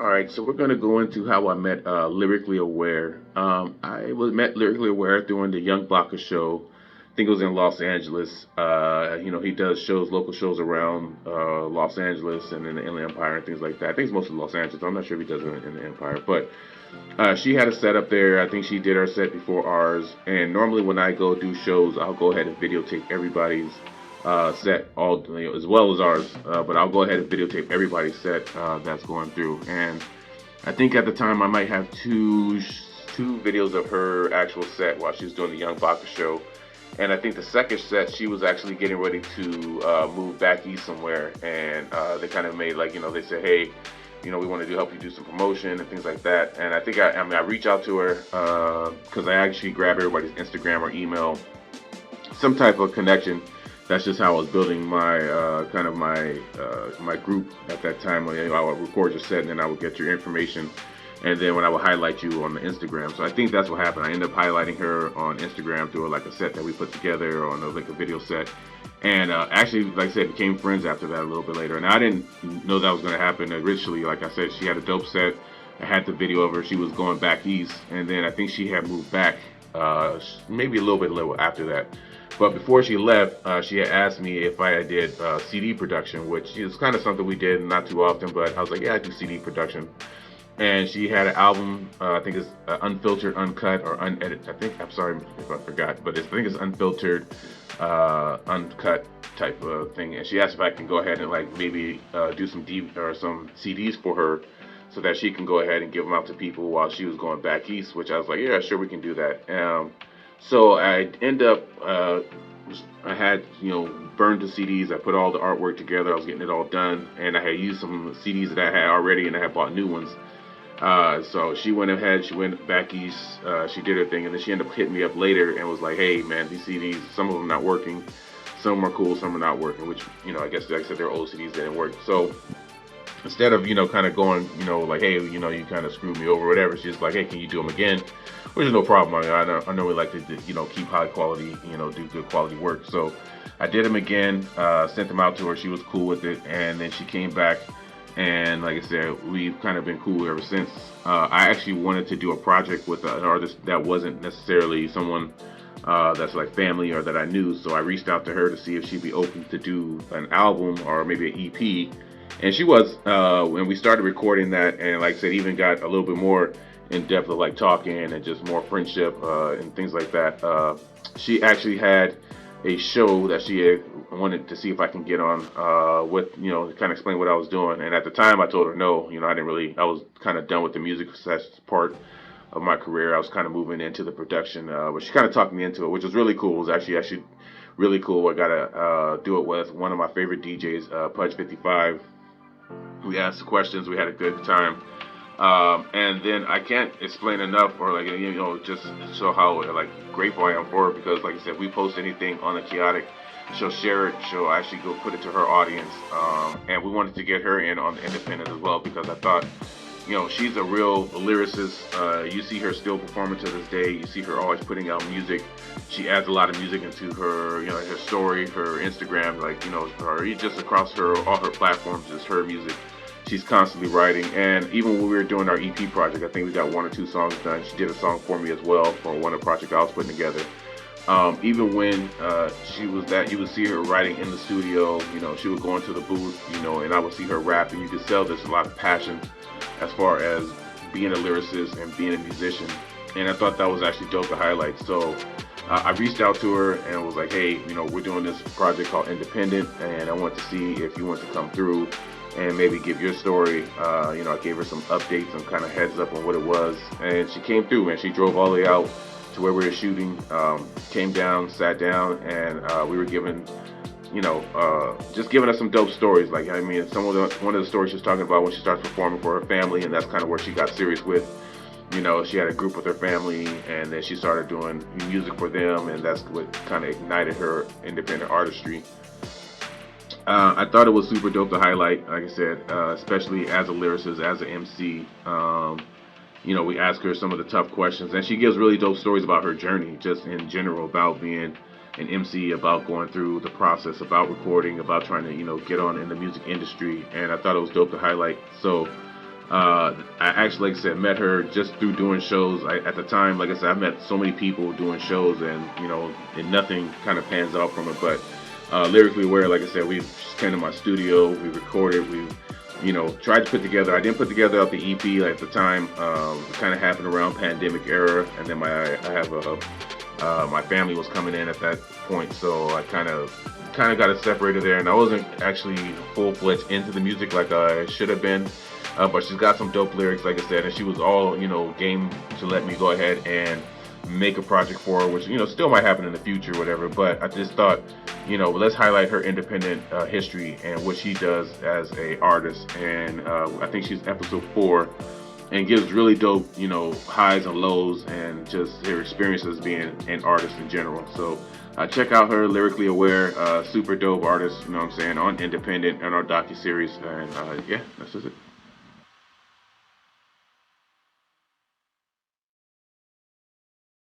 All right, so we're going to go into how I met Lyrically Aware. Met Lyrically Aware during the Young Blocker show. I think it was in Los Angeles. He does shows, local shows around Los Angeles and in the Inland Empire and things like that. I think it's mostly Los Angeles. I'm not sure if he does it in the Empire, but she had a set up there. I think she did her set before ours. And normally when I go do shows, I'll go ahead and videotape everybody's set, all as well as ours. But I'll go ahead and videotape everybody's set that's going through. And I think at the time I might have two videos of her actual set while she was doing the Young Baka show. And I think the second set, she was actually getting ready to move back east somewhere, and they kind of made like, they said, hey, we want to help you do some promotion and things like that. And I think I reached out to her because I actually grabbed everybody's Instagram or email, some type of connection. That's just how I was building my my group at that time. I would record your set, and then I would get your information, and then when I would highlight you on the Instagram. So I think that's what happened. I ended up highlighting her on Instagram through like a set that we put together on like a video set. And actually, like I said, became friends after that a little bit later. And I didn't know that was going to happen originally. Like I said, she had a dope set. I had the video of her. She was going back east. And then I think she had moved back maybe a little bit after that. But before she left, she had asked me if I did CD production, which is kind of something we did not too often. But I was like, yeah, I do CD production. And she had an album, I think it's unfiltered, uncut, or unedited. I'm sorry if I forgot, but I think it's unfiltered, uncut type of thing. And she asked if I can go ahead and like maybe do some some CDs for her, so that she can go ahead and give them out to people while she was going back east. Which I was like, yeah, sure, we can do that. So I end up, I had burned the CDs. I put all the artwork together. I was getting it all done, and I had used some CDs that I had already, and I had bought new ones. So she went ahead, she went back east, she did her thing, and then she ended up hitting me up later and was like, hey man, these CDs, some of them not working, some are cool, some are not working, which, I guess like I said, they're old CDs that didn't work. So instead of, kind of going, like, hey, you kind of screwed me over or whatever, she's like, hey, can you do them again? Which is no problem. I know we like to, keep high quality, do good quality work. So I did them again, sent them out to her, she was cool with it, and then she came back. And like I said, we've kind of been cool ever since. I actually wanted to do a project with an artist that wasn't necessarily someone that's like family or that I knew. So I reached out to her to see if she'd be open to do an album or maybe an EP. And she was, when we started recording that, and like I said, even got a little bit more in depth of like talking and just more friendship and things like that. She actually had a show that she had wanted to see if I can get on with, to kind of explain what I was doing. And at the time I told her no, I was kind of done with the music part of my career. I was kind of moving into the production, but she kind of talked me into it, which was really cool. It was actually really cool. I got to do it with one of my favorite DJs, Pudge 55. We asked the questions. We had a good time. And then I can't explain enough, or like, just show how like grateful I am for her, because like I said, we post anything on the Kayatick, she'll share it, she'll actually go put it to her audience. And we wanted to get her in on the independent as well, because I thought, she's a real lyricist. You see her still performing to this day. You see her always putting out music. She adds a lot of music into her, her story, her Instagram, like, her just across all her platforms, just her music. She's constantly writing, and even when we were doing our EP project, I think we got one or two songs done. She did a song for me as well for one of the projects I was putting together. Even when she was that, you would see her writing in the studio. She would go into the booth, and I would see her rap, and you could tell there's a lot of passion as far as being a lyricist and being a musician. And I thought that was actually dope to highlight. So I reached out to her and was like, hey, we're doing this project called Independent, and I want to see if you want to come through and maybe give your story. I gave her some updates and kind of heads up on what it was. And she came through, and she drove all the way out to where we were shooting, came down, sat down, and we were given, just giving us some dope stories. Like, one of the stories she was talking about when she starts performing for her family, and that's kind of where she got serious with. She had a group with her family, and then she started doing music for them, and that's what kind of ignited her independent artistry. I thought it was super dope to highlight, like I said, especially as a lyricist, as an MC. We ask her some of the tough questions, and she gives really dope stories about her journey, just in general, about being an MC, about going through the process, about recording, about trying to, get on in the music industry. And I thought it was dope to highlight. So I actually, like I said, met her just through doing shows. At the time, like I said, I met so many people doing shows, and and nothing kind of pans out from it. But Lyrically Aware, like I said, we came to my studio, we recorded, we tried to put together. I didn't put together out the EP at the time. It kind of happened around pandemic era, and then I have my family was coming in at that point, so I kind of got it separated there, and I wasn't actually full-fledged into the music like I should have been. But she's got some dope lyrics, like I said, and she was all game to let me go ahead and make a project for her, which still might happen in the future, whatever. But I just thought, let's highlight her independent history and what she does as a artist. And I think she's episode 4, and gives really dope, highs and lows, and just her experiences being an artist in general. So check out her, Lyrically Aware, super dope artist, on independent and our docuseries. And yeah, that's just it.